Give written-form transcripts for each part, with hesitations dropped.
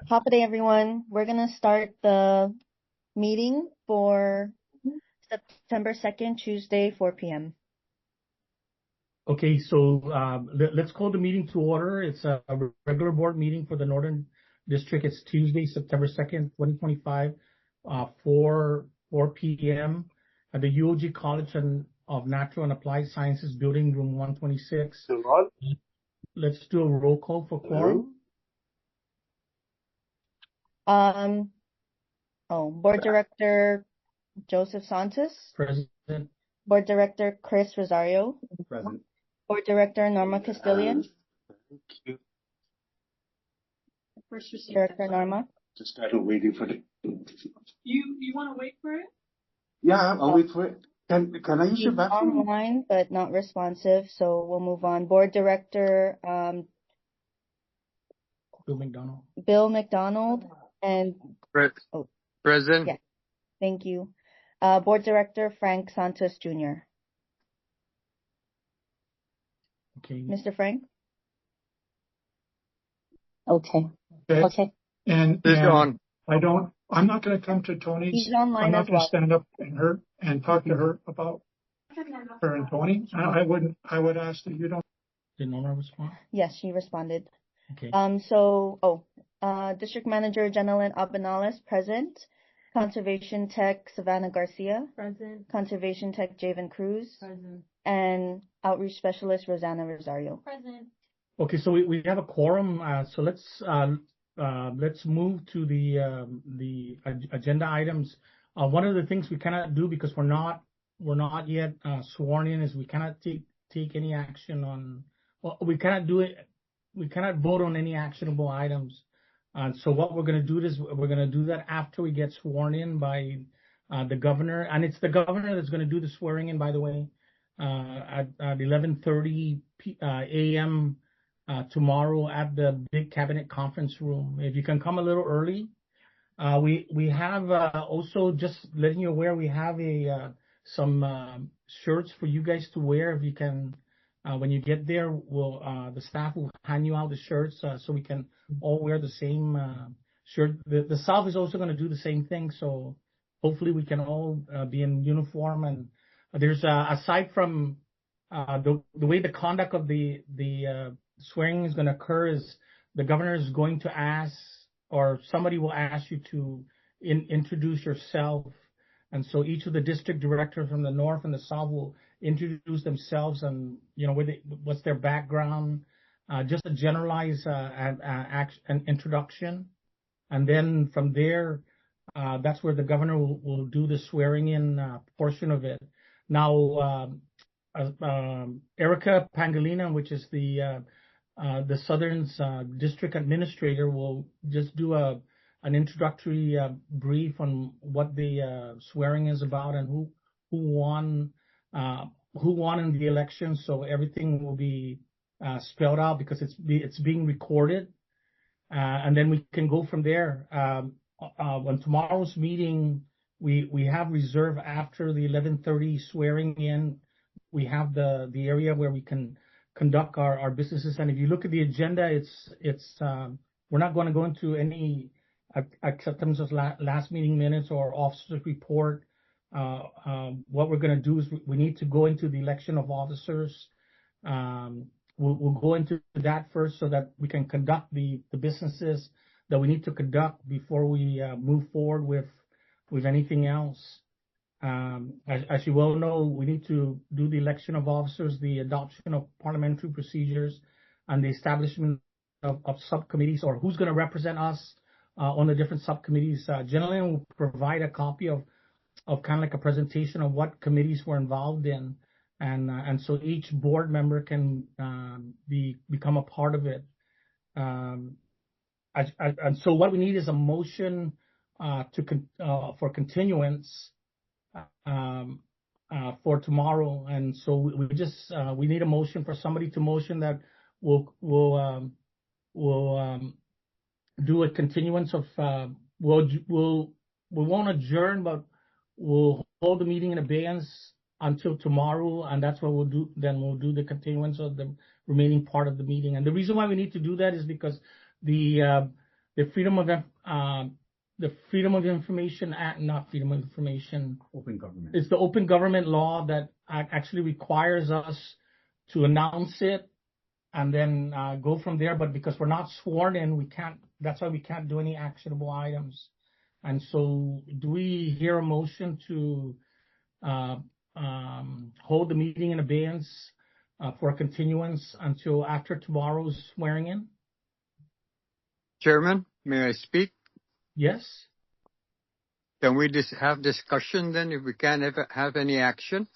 Top of day, everyone. We're going to start the meeting for September 2nd, Tuesday, 4 p.m. Okay, so let's call the meeting to order. It's a regular board meeting for the Northern District. It's Tuesday, September 2nd, 2025, 4 p.m. at the UOG College of Natural and Applied Sciences Building, room 126. Let's do a roll call for quorum. Board Director Joseph Santos. Present. Board Director Chris Rosario. Present. Board Director Norma Castillion. Thank you. Director Norma. Just started waiting for the. You want to wait for it? Yeah, I'll wait for it. Can I use your He's bathroom? online, but not responsive, so we'll move on. Board Director Bill McDonald and Present. Yeah, thank you. Board Director Frank Santos Jr. Okay. Mr. Frank? Okay. And on. I'm not going to come to Tony's. He's online I'm not as going to well. stand up and talk to her about her and Tony. I would ask that you don't. Did Norma respond? Yes, she responded. Okay. District Manager Jenilyn Abenales, present. Conservation Tech Savannah Garcia. Present. Conservation Tech Javen Cruz. Present. And Outreach Specialist Rosanna Rosario. Present. Okay, so we have a quorum. So let's move to the agenda items. One of the things we cannot do because we're not yet sworn in is we cannot take any action on. Well, we cannot do it. We cannot vote on any actionable items. So what we're going to do is we're going to do that after we get sworn in by the governor, and it's the governor that's going to do the swearing in. By the way, at 11:30 a.m. Tomorrow at the big cabinet conference room. If you can come a little early, we have also just letting you aware we have some shirts for you guys to wear. If you can, when you get there, the staff will hand you out the shirts so we can all wear the same shirt. The South is also going to do the same thing, so hopefully we can all be in uniform. And there's aside from the way the conduct of the swearing is going to occur is the governor is going to ask, or somebody will ask you to introduce yourself. And so each of the district directors from the North and the South will introduce themselves and, what's their background, just a generalized an introduction. And then from there, that's where the governor will do the swearing in portion of it. Now, Erica Pangolina, which is the Southern's district administrator, will just do an introductory brief on what the swearing is about and who won in the election. So everything will be spelled out because it's being recorded, and then we can go from there. On tomorrow's meeting, we have reserved after the 11:30 swearing in. We have the area where we can conduct our businesses. And if you look at the agenda, it's we're not going to go into any acceptance of last meeting minutes or officers report. What we're going to do is we need to go into the election of officers. We'll go into that first so that we can conduct the businesses that we need to conduct before we move forward with anything else. As you well know, we need to do the election of officers, the adoption of parliamentary procedures, and the establishment of subcommittees, or who's going to represent us on the different subcommittees. Generally, will provide a copy of kind of like a presentation of what committees we're involved in, and so each board member can become a part of it. And so what we need is a motion for continuance for tomorrow, and so we need a motion for somebody to motion that we'll do a continuance of we won't adjourn, but we'll hold the meeting in abeyance until tomorrow, and that's what we'll do. Then we'll do the continuance of the remaining part of the meeting. And the reason why we need to do that is because the the Freedom of Information Act, not Freedom of Information. Open government. It's the open government law that actually requires us to announce it and then go from there. But because we're not sworn in, we can't. That's why we can't do any actionable items. And so, do we hear a motion to hold the meeting in abeyance for a continuance until after tomorrow's swearing in? Chairman, may I speak? Yes. Can we just have discussion then if we can't have any action?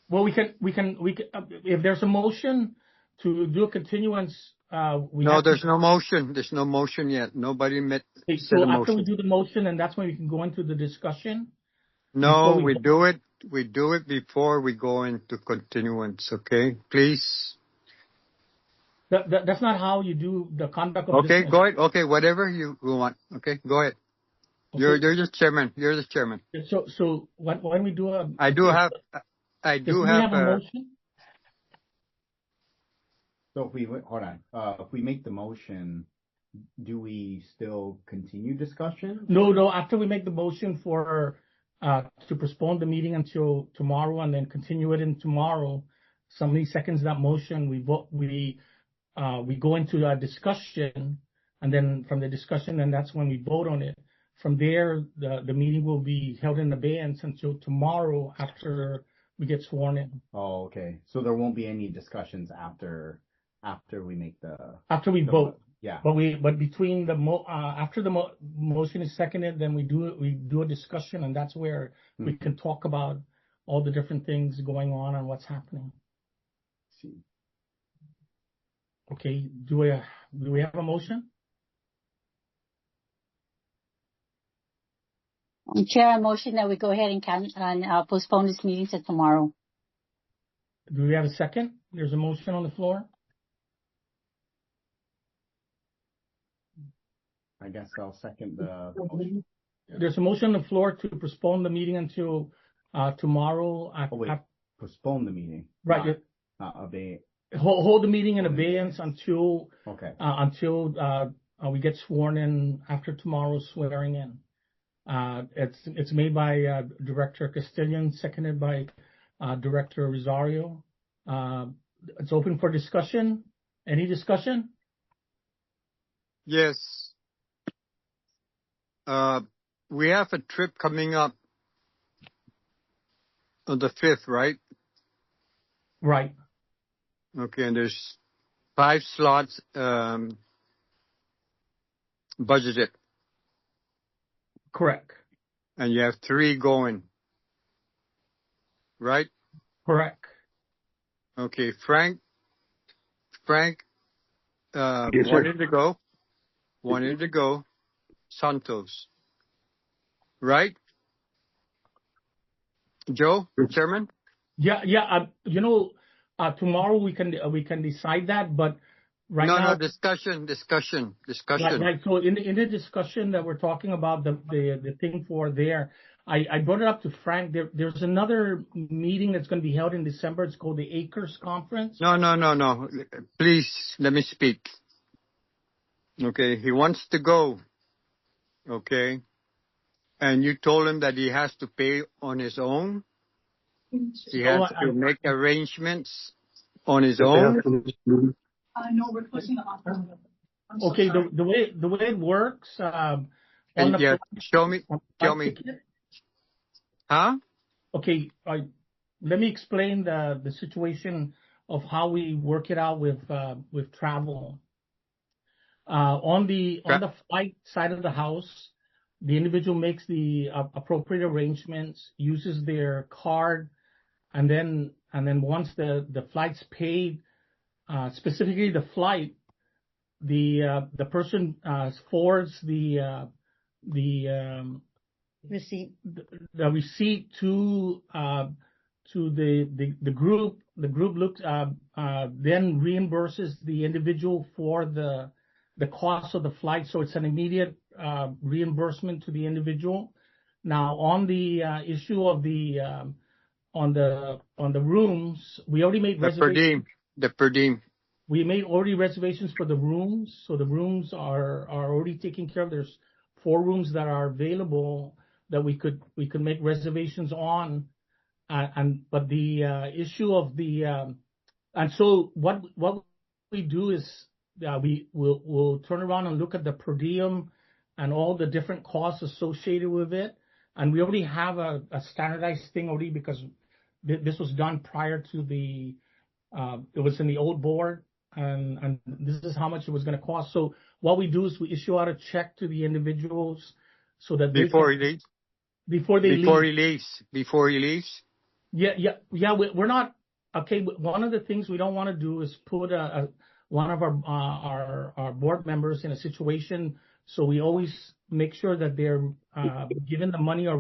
Well, we can. If there's a motion to do a continuance, No, there's no motion. There's no motion yet. Nobody said So a after motion. we do the motion, and that's when we can go into the discussion. No, we do it before we go into continuance. Okay, please. That's not how you do the conduct of Okay, business. go ahead. Okay, whatever you want. Okay, go ahead. Okay. You're the chairman. You're the chairman. So when we do a, I do have a motion. So hold on, if we make the motion, do we still continue discussion? No. After we make the motion for to postpone the meeting until tomorrow and then continue it in tomorrow, somebody seconds that motion. We vote. We go into a discussion, and then from the discussion, and that's when we vote on it. From there, the meeting will be held in abeyance until tomorrow after we get sworn in. Oh, okay. So there won't be any discussions after we make after we vote. Yeah. But between after the motion is seconded, then we do a discussion, and that's where we can talk about all the different things going on and what's happening. See. Okay. Do we have a motion? Chair, I motion that we go ahead and postpone this meeting to tomorrow. Do we have a second? There's a motion on the floor. I guess I'll second the motion. There's a motion on the floor to postpone the meeting until tomorrow. Postpone the meeting. Right. Not abate. Hold the meeting in abeyance until we get sworn in after tomorrow's swearing in. It's made by Director Castillion, seconded by Director Rosario. It's open for discussion. Any discussion? Yes. We have a trip coming up on the 5th, right? Right. Okay, and there's 5 slots budgeted. Correct. And you have 3 going, right? Correct. Okay, Frank, Yes, sir. wanted to go, Santos, right? Joe, Chairman? Yeah. Tomorrow we can decide that, but right now. No, discussion. Right. So in the discussion that we're talking about the thing for there, I brought it up to Frank. There's another meeting that's going to be held in December. It's called the Acres Conference. No. Please let me speak. Okay, he wants to go. Okay, and you told him that he has to pay on his own. He has to make arrangements on his own. No, we're pushing the offer. Okay, the way it works. Show me. Huh? Okay, let me explain the situation of how we work it out with travel. On the flight side of the house, the individual makes the appropriate arrangements, uses their card, and then once the flight's paid, specifically the flight, the person forwards the Receipt. the receipt to the group. The group looks then reimburses the individual for the cost of the flight, so it's an immediate reimbursement to the individual. Now, on the issue of the on the rooms, we already made reservations. The per diem. we made already reservations for the rooms, so the rooms are already taken care of. There's 4 rooms that are available that we could make reservations on, but the issue of the and so what we do is we'll turn around and look at the per diem and all the different costs associated with it, and we already have a standardized thing already because this was done prior to the it was in the old board, and this is how much it was going to cost. So what we do is we issue out a check to the individuals so that Before he leaves? before they Before leave. he leaves? Before he leaves? Yeah. We're not okay. One of the things we don't want to do is put one of our board members in a situation. So we always make sure that they're given the money or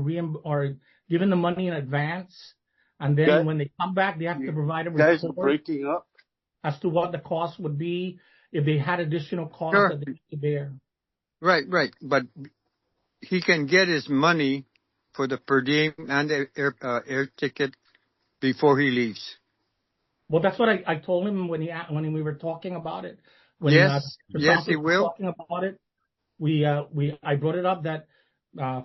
given the money in advance, and then when they come back, they have to provide a Guys are report breaking up. as to what the cost would be if they had additional costs Sure. that they had to bear. Right. But he can get his money for the per diem and the air ticket before he leaves. Well, that's what I told him when we were talking about it. When Yes, Mr. yes, Santos he was will. talking about it, I brought it up that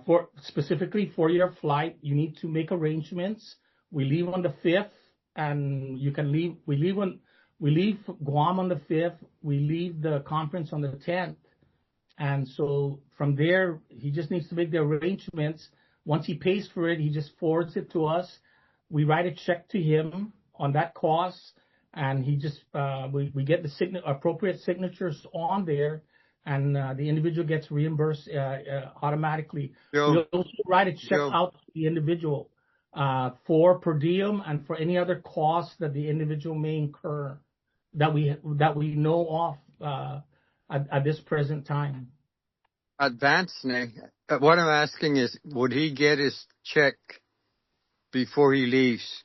for specifically for your flight, you need to make arrangements. We leave on the 5th, and you can leave. We leave Guam on the 5th. We leave the conference on the 10th, and so from there, he just needs to make the arrangements. Once he pays for it, he just forwards it to us. We write a check to him on that cost, and he just we get the appropriate signatures on there, and the individual gets reimbursed automatically. We Joe, also write a check Joe, out to the individual for per diem and for any other costs that the individual may incur that we know of at this present time. advance, Nick. What I'm asking is, would he get his check before he leaves?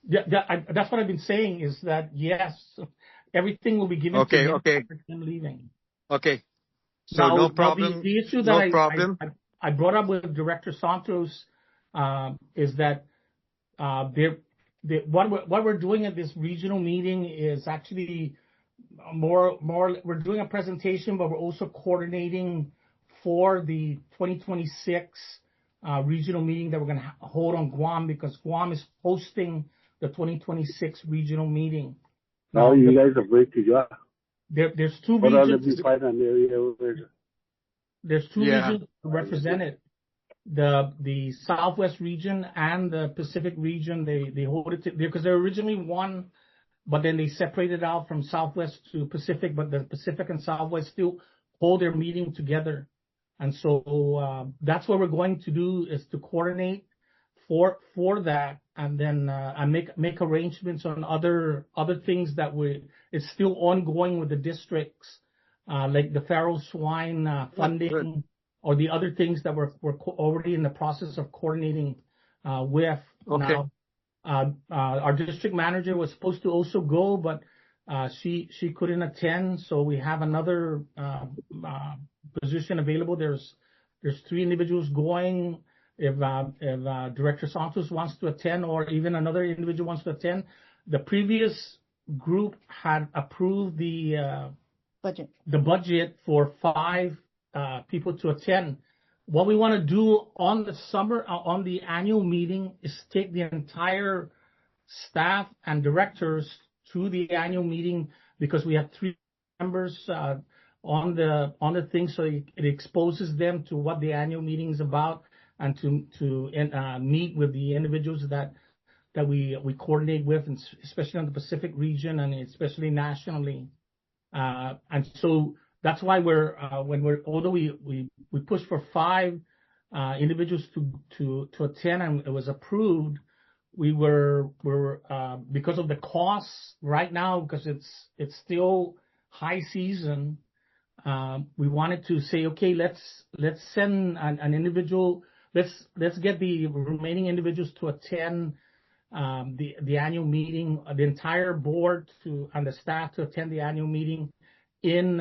Yeah, that's what I've been saying is that yes, everything will be given to Okay, him okay, for him leaving. okay. So no problem. The issue No that problem. I brought up with Director Santos is that what we're doing at this regional meeting is actually more. We're doing a presentation, but we're also coordinating for the 2026 regional meeting that we're going to hold on Guam, because Guam is hosting the 2026 regional meeting. Now you guys are breaking up. There's 2 Hold on, let regions. me find an area where. There's 2 Yeah. regions represented. The Southwest region and the Pacific region. They hold it because they're originally one, but then they separated out from Southwest to Pacific. But the Pacific and Southwest still hold their meeting together, and so that's what we're going to do is to coordinate for that, and then and make arrangements on other things that it's still ongoing with the districts, like the Pharaoh Swine funding. Good. Or the other things that we're already in the process of coordinating with Okay. now. Our district manager was supposed to also go, but she couldn't attend, so we have another position available. There's 3 individuals going. If Director Santos wants to attend, or even another individual wants to attend, the previous group had approved the budget for 5 people to attend. What we want to do on the annual meeting is take the entire staff and directors to the annual meeting, because we have 3 members on the thing, so it exposes them to what the annual meeting is about, and to meet with the individuals that we coordinate with, and especially on the Pacific region and especially nationally. And so that's why although we pushed for 5 individuals to attend, and it was approved, we're because of the costs right now, because it's still high season. We wanted to say, okay, let's send an individual. Let's get the remaining individuals to attend the annual meeting, the entire board and the staff to attend the annual meeting in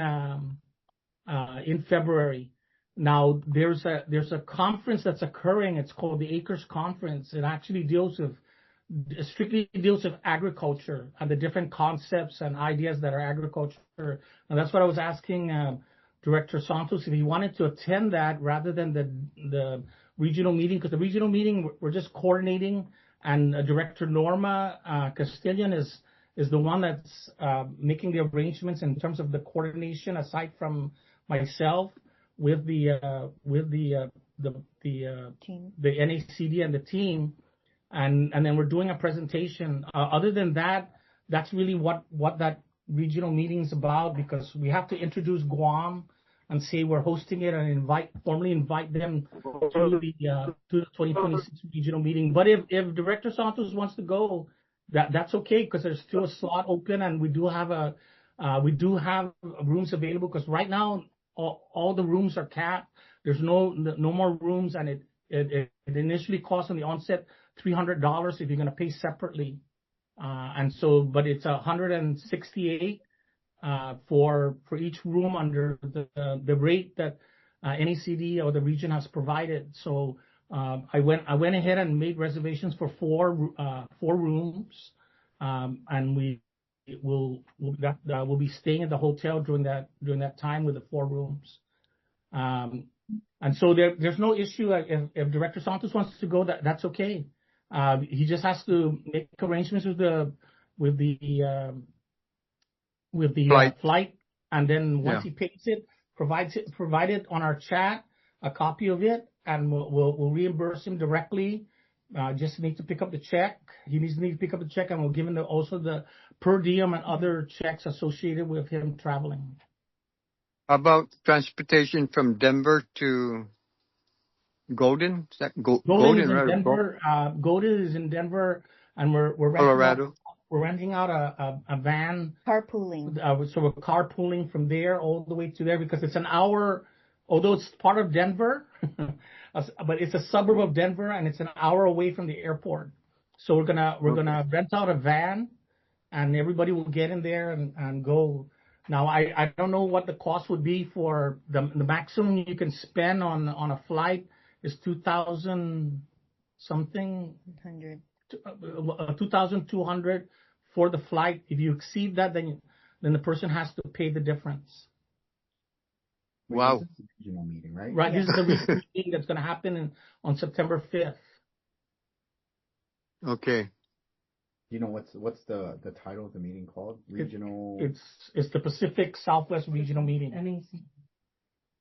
February. Now there's a conference that's occurring. It's called the Acres Conference. It actually deals with strictly deals with agriculture and the different concepts and ideas that are agriculture. And that's what I was asking Director Santos if he wanted to attend that rather than the regional meeting, because the regional meeting we're just coordinating, and Director Norma Castillion is the one that's making the arrangements in terms of the coordination, aside from myself, with the Team. the NACD and the team, and then we're doing a presentation. Other than that, that's really what that regional meeting is about, because we have to introduce Guam and say we're hosting it and formally invite them to the 2026 regional meeting. But if Director Santos wants to go, that's okay, because there's still a slot open, and we do have rooms available, because right now all the rooms are capped. There's no more rooms, and it initially costs on the onset $300 if you're going to pay separately, but it's $168 for each room under the rate that NACD or the region has provided. So I went ahead and made reservations for four rooms, and we'll be staying at the hotel during that time with the 4 rooms. And so there's no issue. If Director Santos wants to go, that's okay. He just has to make arrangements with the flight, and then once he pays it, provide it on our chat, a copy of it, and we'll reimburse him directly. Just need to pick up the check. He needs to pick up the check, and we'll give him also the per diem and other checks associated with him traveling. How about transportation from Denver to Golden? Is that Golden is in Denver. Golden is in Denver, and we're renting out a van. Carpooling. So we're carpooling from there all the way to there, because it's an hour, although it's part of Denver, but it's a suburb of Denver, and it's an hour away from the airport. So we're gonna rent out a van, and everybody will get in there and go. Now I don't know what the cost would be for the maximum you can spend on a flight is $2,000 something. 2,200 for the flight. If you exceed that, then the person has to pay the difference. Wow. This is the regional meeting, right? Right. This is the regional meeting that's going to happen on September 5th. Okay. You know what's the title of the meeting called? Regional. It's the Pacific Southwest Regional Meeting. NACD.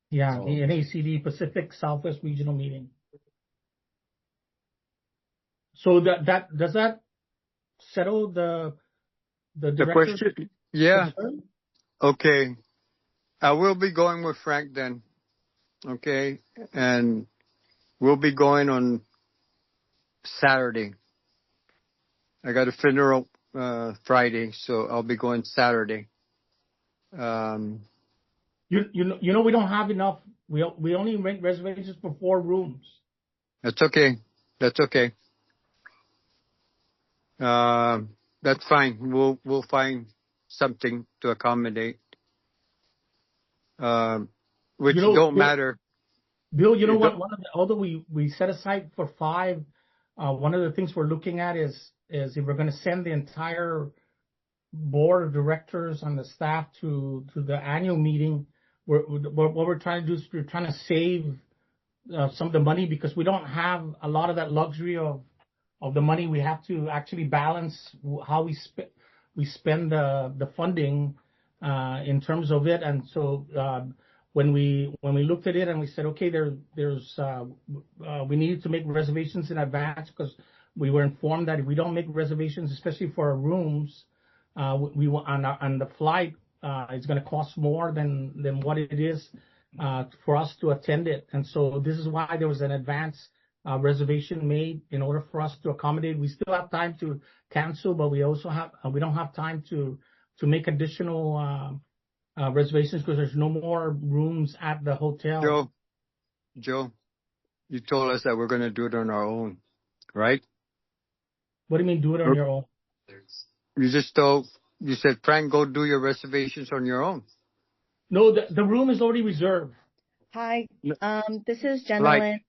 Yeah, the NACD Pacific Southwest Regional Meeting. So that does that settle the question? Yeah. concern? Okay. I will be going with Frank then. Okay. And we'll be going on Saturday. I got a funeral Friday, so I'll be going Saturday. You know we don't have enough. We only make reservations for 4 rooms. That's okay. That's okay. That's fine. We'll find something to accommodate. Which don't matter. Bill, you know what? Although we set aside for 5, one of the things we're looking at is if we're going to send the entire board of directors and the staff to the annual meeting. What we're trying to do is we're trying to save some of the money, because we don't have a lot of that luxury of the money. We have to actually balance how we spend the funding in terms of it. And so when we looked at it and we said, okay, we needed to make reservations in advance, because we were informed that if we don't make reservations, especially for our rooms, on the flight, it's going to cost more than what it is for us to attend it. And so this is why there was an advance reservation made in order for us to accommodate. We still have time to cancel, but we don't have time to make additional reservations, because there's no more rooms at the hotel. Joe, you told us that we're going to do it on our own, right? What do you mean, do it on your own? You said, Frank, go do your reservations on your own. No, the room is already reserved. Hi, this is Jenna Lynn.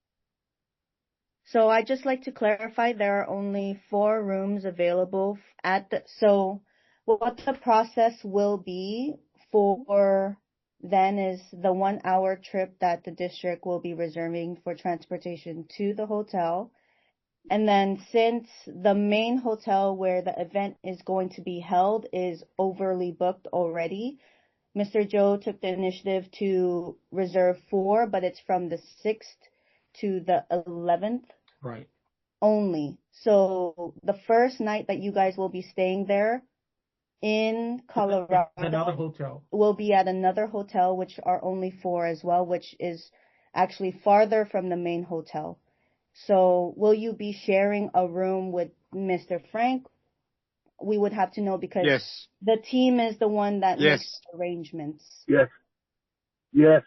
So I just like to clarify there are only 4 rooms available so what the process will be for then is the 1-hour trip that the district will be reserving for transportation to the hotel. And then since the main hotel where the event is going to be held is overly booked already, Mr. Joe took the initiative to reserve 4, but it's from the 6th to the 11th. Right. Only. So the first night that you guys will be staying there in Colorado Another hotel. will be at another hotel, which are only 4 as well, which is actually farther from the main hotel. So will you be sharing a room with Mr. Frank? We would have to know because Yes. the team is the one that makes Yes. arrangements. Yes. Yes.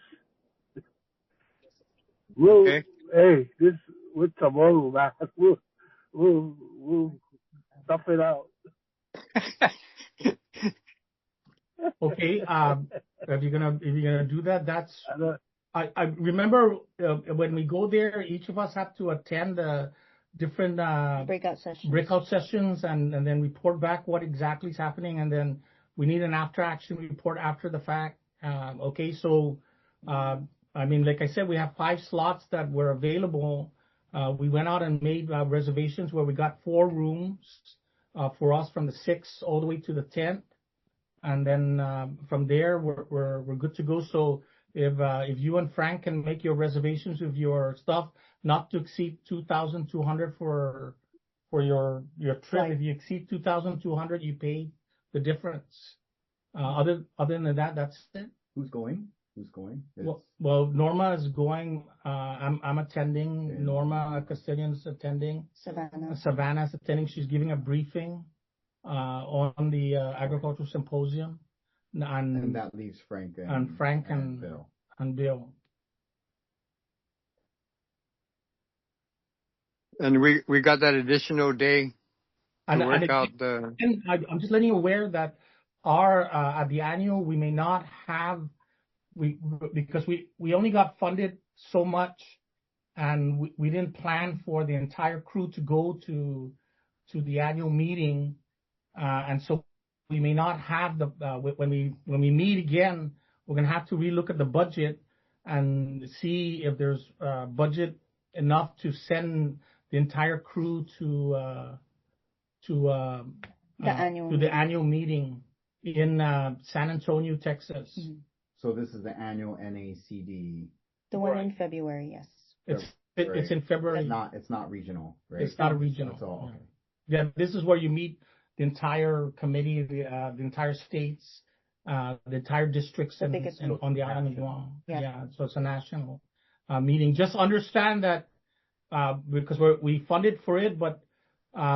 We'll, Okay. hey, this, with tomorrow, man. We'll stuff it out. Okay. If you're gonna do that, I remember when we go there, each of us have to attend different Breakout sessions and then report back what exactly is happening, and then we need an after action report after the fact. Okay, so I mean, like I said, we have 5 slots that were available. We went out and made reservations where we got 4 rooms for us from the 6th all the way to the 10th, and then from there we're good to go. So if you and Frank can make your reservations with your stuff, not to exceed 2,200 for your trip. Right. If you exceed 2,200, you pay the difference. Other than that, that's it. Who's going? Well, Norma is going. I'm attending. Okay. Norma Castillion's attending. Savannah's attending. She's giving a briefing on the agricultural symposium. And that leaves Frank and Bill. And Bill. And we got that additional day to work And out the. And I'm just letting you aware that our at the annual we may not have because we only got funded so much, and we didn't plan for the entire crew to go to the annual meeting, and so we may not have the when we meet again, we're gonna have to relook at the budget and see if there's budget enough to send the entire crew to the annual meeting in San Antonio, Texas. Mm-hmm. So this is the annual NACD. The one in February, yes. It's in February. It's not regional, right? It's not a regional. That's all. Okay. Yeah, this is where you meet the entire committee, the entire states, the entire districts on the island of Guam. Yeah, so it's a national meeting. Just understand that because we funded for it, but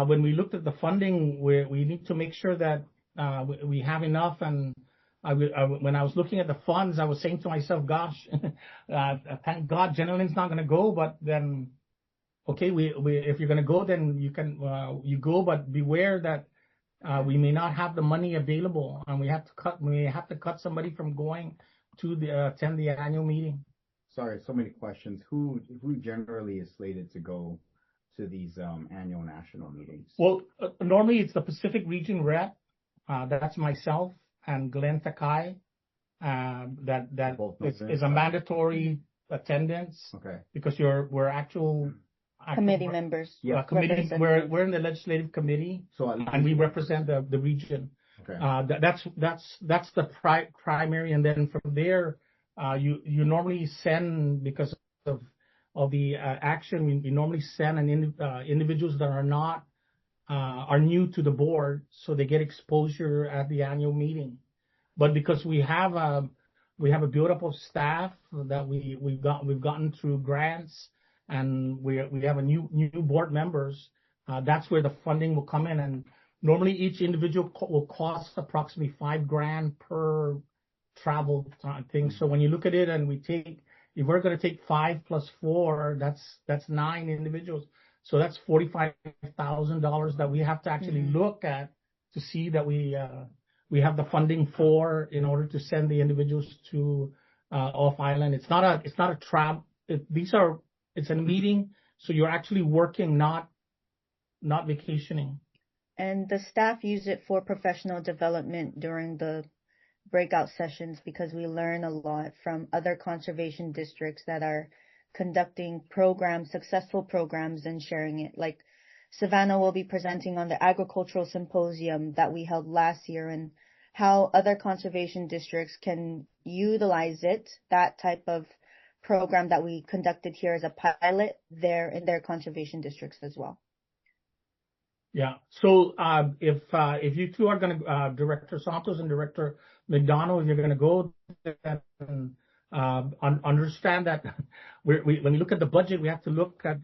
when we looked at the funding, we need to make sure that we have enough. And when I was looking at the funds, I was saying to myself, gosh, thank God Jenilyn's not going to go, but then, okay, if you're going to go, then you can, you go, but beware that we may not have the money available, and we have to cut somebody from going to attend the annual meeting. Sorry, so many questions. Who generally is slated to go to these annual national meetings? Well, normally it's the Pacific Region rep. That's myself and Glenn Takai. That is a mandatory attendance. Okay. Because we're actual committee members. Yeah, committee. We're in the legislative committee, and we represent the region. Okay. That's the primary, and then from there, you normally send, because of the action, we normally send individuals that are new to the board, so they get exposure at the annual meeting. But because we have a build-up of staff that we've gotten through grants, and we have a new board members, that's where the funding will come in. And normally each individual will cost approximately $5,000 per travel thing. So when you look at it, and if we're going to take 5 plus 4, that's 9 individuals. So that's $45,000 that we have to actually look at to see that we have the funding for, in order to send the individuals to off island. It's not a travel. It's a meeting, So you're actually working, not vacationing. And the staff use it for professional development during the breakout sessions because we learn a lot from other conservation districts that are conducting programs, successful programs, and sharing it. Like Savannah will be presenting on the agricultural symposium that we held last year and how other conservation districts can utilize it, that type of program that we conducted here as a pilot there in their conservation districts as well. Yeah. So if you two are going to, Director Santos and Director McDonald, if you're going to go and understand that when we look at the budget, we have to look at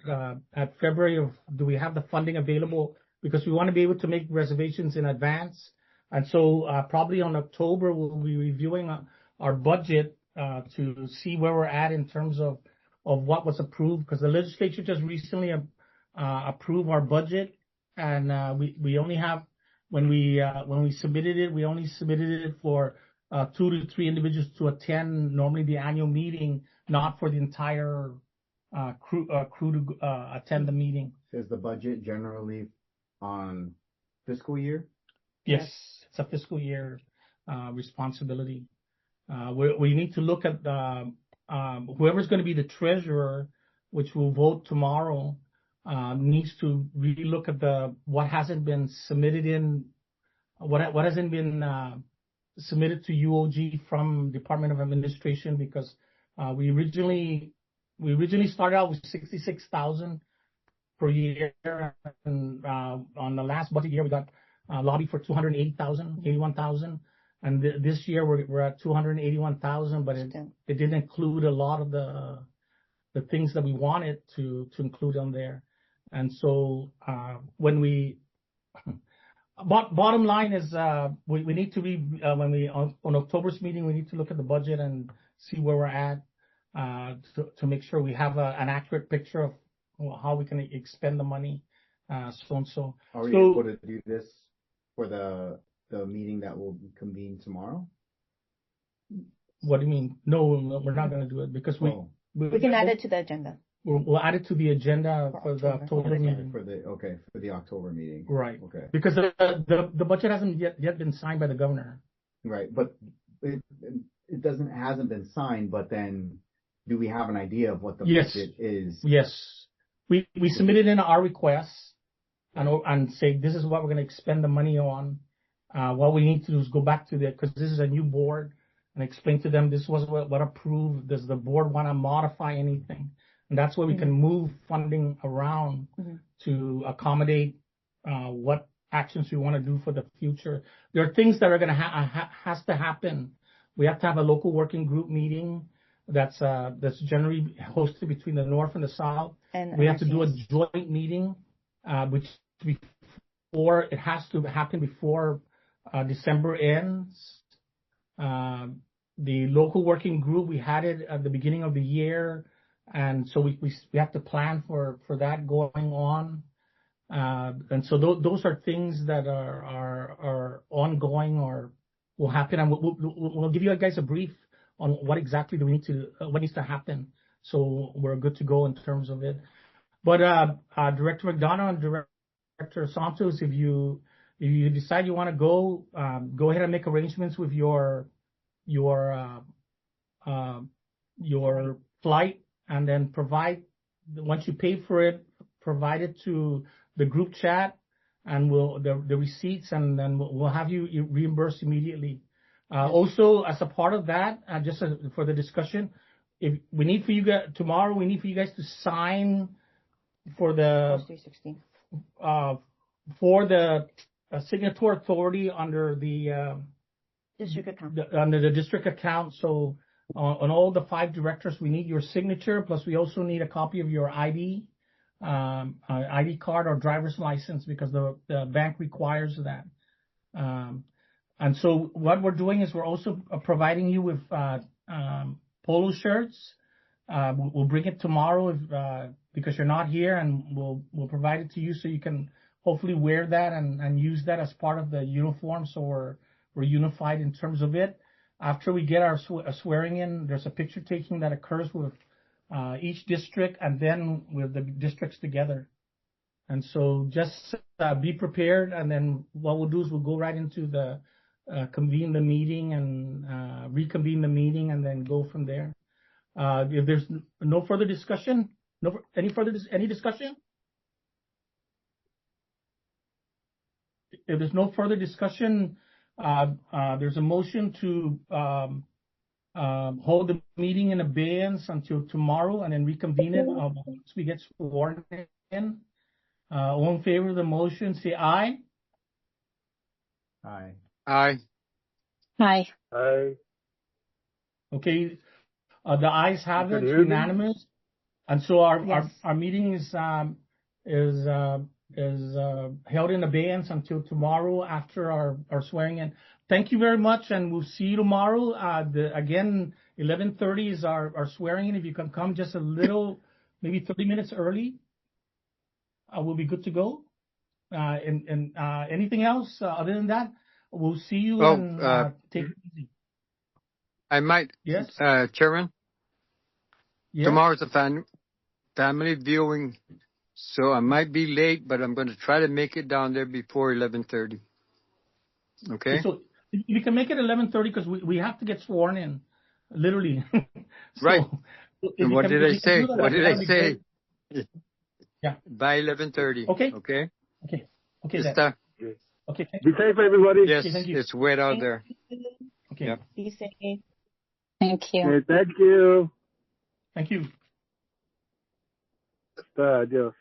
February of do we have the funding available, because we want to be able to make reservations in advance. And so probably on October we'll be reviewing our budget to see where we're at in terms of what was approved, because the legislature just recently approved our budget. And we only have, when we submitted it, we only submitted it for 2 to 3 individuals to attend normally the annual meeting, not for the entire crew to attend the meeting. Is the budget generally on fiscal year? Yes, it's a fiscal year responsibility. We need to look at whoever's going to be the treasurer, which we'll vote tomorrow. Needs to really look at what hasn't been submitted what hasn't been submitted to UOG from Department of Administration, because we originally started out with 66,000 per year, and on the last budget year we got lobby for 81,000, and this year we're at 281,000, but it didn't include a lot of the things that we wanted to include on there. And so when bottom line is we need to on October's meeting, we need to look at the budget and see where we're at to make sure we have an accurate picture of how we can expend the money, so and so. Are we able to do this for the meeting that will convene tomorrow? What do you mean? No, we're not going to do it because we can add it to the agenda. We'll add it to the agenda for the October meeting. For the October meeting. Right. Okay. Because the budget hasn't yet been signed by the governor. Right, but it hasn't been signed. But then, do we have an idea of what the budget is? Yes, we submitted in our requests and say this is what we're going to expend the money on. What we need to do is go back to because this is a new board, and explain to them this was what approved. Does the board want to modify anything? And that's where we can move funding around to accommodate what actions we want to do for the future. There are things that are going to has to happen. We have to have a local working group meeting that's generally hosted between the North and the South. And we have to do a joint meeting, which it has to happen before December ends. The local working group, we had it at the beginning of the year. And so we have to plan for that going on, and so those are things that are ongoing or will happen, and we'll give you guys a brief on what exactly what needs to happen, so we're good to go in terms of it. But Director McDonough and Director Santos, if you decide you want to go ahead and make arrangements with your flight. And then once you pay for it, provide it to the group chat, and the receipts, and then we'll have you reimbursed immediately. Also, as a part of that, just for the discussion, we need for you guys to sign for the signatory authority under the district account. Under the district account. So. On all the 5 directors, we need your signature, plus we also need a copy of your ID card or driver's license, because the bank requires that. And so what we're doing is we're also providing you with polo shirts. We'll bring it tomorrow because you're not here, and we'll provide it to you so you can hopefully wear that and use that as part of the uniform, so we're unified in terms of it. After we get our swearing in, there's a picture taking that occurs with each district and then with the districts together. And so just be prepared, and then what we'll do is we'll go right into the convene the meeting and reconvene the meeting and then go from there. If there's no further discussion, any discussion? If there's no further discussion, there's a motion to hold the meeting in abeyance until tomorrow and then reconvene it once we get sworn in. All in favor of the motion, say aye. Aye. Aye. Aye. Aye. Okay, the ayes have You it, can hear me? unanimous. And so our Yes. meeting is held in abeyance until tomorrow after our swearing in. Thank you very much, and we'll see you tomorrow. Again, 11:30 is our swearing in. If you can come just a little, maybe 30 minutes early, we'll be good to go. And anything else other than that, we'll see you and take it easy. I might, Yes. Chairman, Yes. tomorrow's a family viewing, so I might be late, but I'm going to try to make it down there before 11:30. Okay? So if you can make it 11:30 because we have to get sworn in, literally. So, Right. if And you what can- did if I you can say? do that, What did I that'd be say? great. Yeah. By 11:30. Okay. Okay? Okay. Okay. Just, Then. Okay. Be safe, everybody. yes, thank you. it's wet out there. Okay. Yep. Be safe. Thank you. Okay, thank you. Thank you. Adios.